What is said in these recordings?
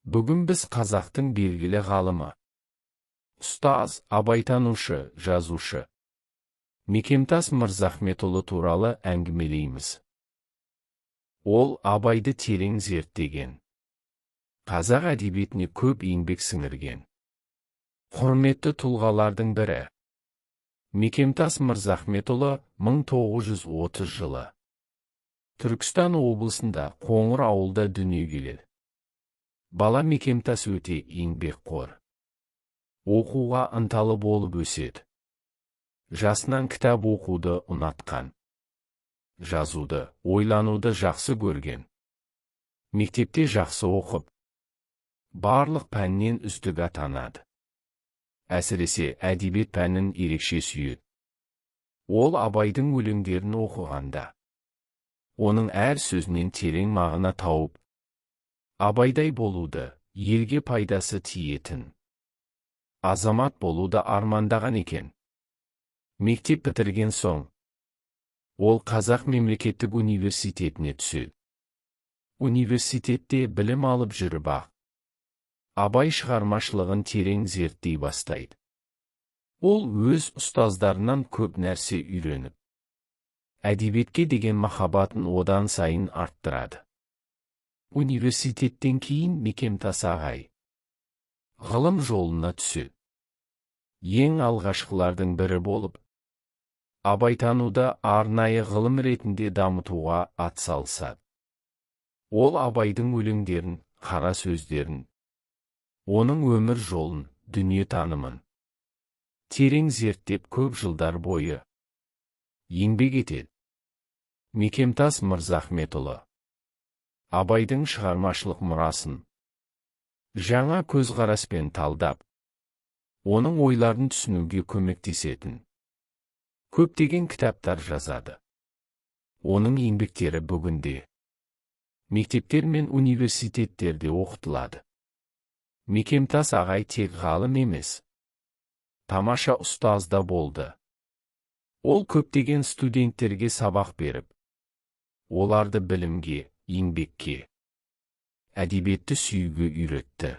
Бүгін біз қазақтың белгілі ғалымы, ұстаз, абайтанушы, жазушы Мекемтас Мырзахметұлы туралы әңгімелейміз. Ол абайды терең зерттеген, қазақ әдебиетіне көп еңбек сіңірген құрметті тұлғалардың бірі. Мекемтас Мырзахметұлы 1930 жылы Түркістан облысында Қоңыр ауылда дүниеге келді. Бала Мекемтас өте еңбекқор, оқуға ынталы болып өседі. Жасынан кітап оқуды ұнатқан, жазуды, ойлануды жақсы көрген. Мектепте жақсы оқып, барлық пәннен үздік атанады. Әсіресе әдебиет пәнін ерекше сүйеді. Ол абайдың өлеңдерін оқығанда, оның әр сөзінен терең мағына тауып, абайдай болуды, елге пайдасы тиетін азамат болуды армандаған екен. Мектеп бітірген соң, ол Қазақ мемлекеттік университетіне түседі. Университетте білім алып жүріп, абай шығармашылығын терең зерттей бастайды. Ол өз ұстаздарынан көп нәрсе үйреніп, әдебиетке деген махаббатын одан сайын арттырады. Университеттен кейін Мекемтас ағай ғылым жолына түседі. Ең алғашқылардың бірі болып, абайтануды арнайы ғылым ретінде дамытуға атсалысады. Ол абайдың өлеңдерін, қара сөздерін, оның өмір жолын, дүниетанымын терең зерттеп көп жылдар бойы еңбек етеді. Мекемтас Мырзахметұлы абайдың шығармашылық мұрасын жаңа көзқараспен талдап, оның ойларын түсінуге көмектесетін көптеген кітаптар жазады. Оның еңбектері бүгінде мектептер мен университеттерде оқытылады. Мекемтас ағай тек ғалым емес, тамаша ұстаз да болды. Ол көптеген студенттерге сабақ беріп, оларды білімге, еңбекке, әдебиетті сүюге үйретті.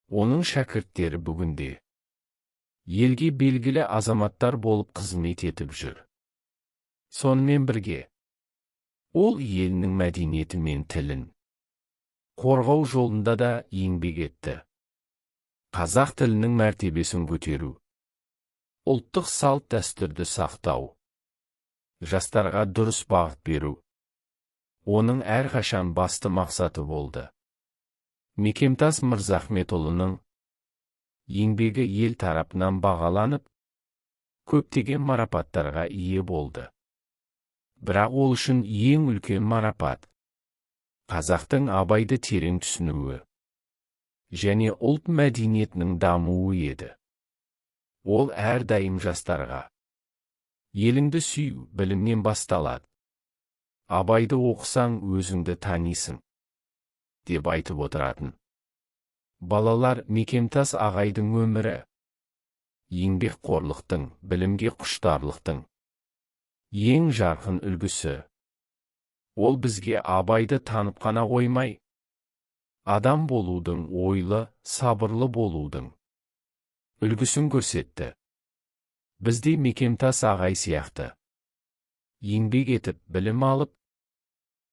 Оның шәкірттері бүгінде елге белгілі азаматтар болып қызмет етіп жүр. Сонымен бірге, ол елінің мәдениеті мен тілін қорғау жолында да еңбек етті. Қазақ тілінің мәртебесін көтеру, ұлттық салт дәстүрді сақтау, жастарға дұрыс бағыт беру, оның әрқашан басты мақсаты болды. Мекемтас Мырзахметұлының еңбегі ел тарапынан бағаланып, көптеген марапаттарға ие болды. Бірақ ол үшін ең үлкен марапат қазақтың абайды терең түсінуі және ұлт мәдениетінің дамуы еді. Ол әрдайым жастарға еліңді сүю, білімнен басталады. Абайды оқысаң өзіңді танисың, деп айтып отыратын. Балалар, Мекемтас ағайдың өмірі еңбекқорлықтың, білімге құштарлықтың ең жарқын үлгісі. Ол бізге абайды танып қана қоймай, адам болудың, ойлы, сабырлы болудың үлгісін көрсетті. Бізде Мекемтас ағай сияқты еңбек етіп, білім алып,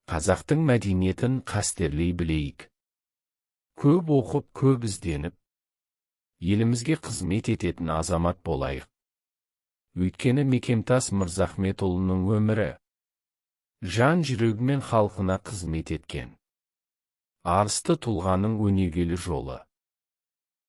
қазақтың мәдениетін қастерлей білейік. Көп оқып, көп ізденіп, елімізге қызмет ететін азамат болайық. Өйткені Мекемтас Мырзахметұлының өмірі жан жүрегімен халқына қызмет еткен арысты тұлғаның өнегелі жолы.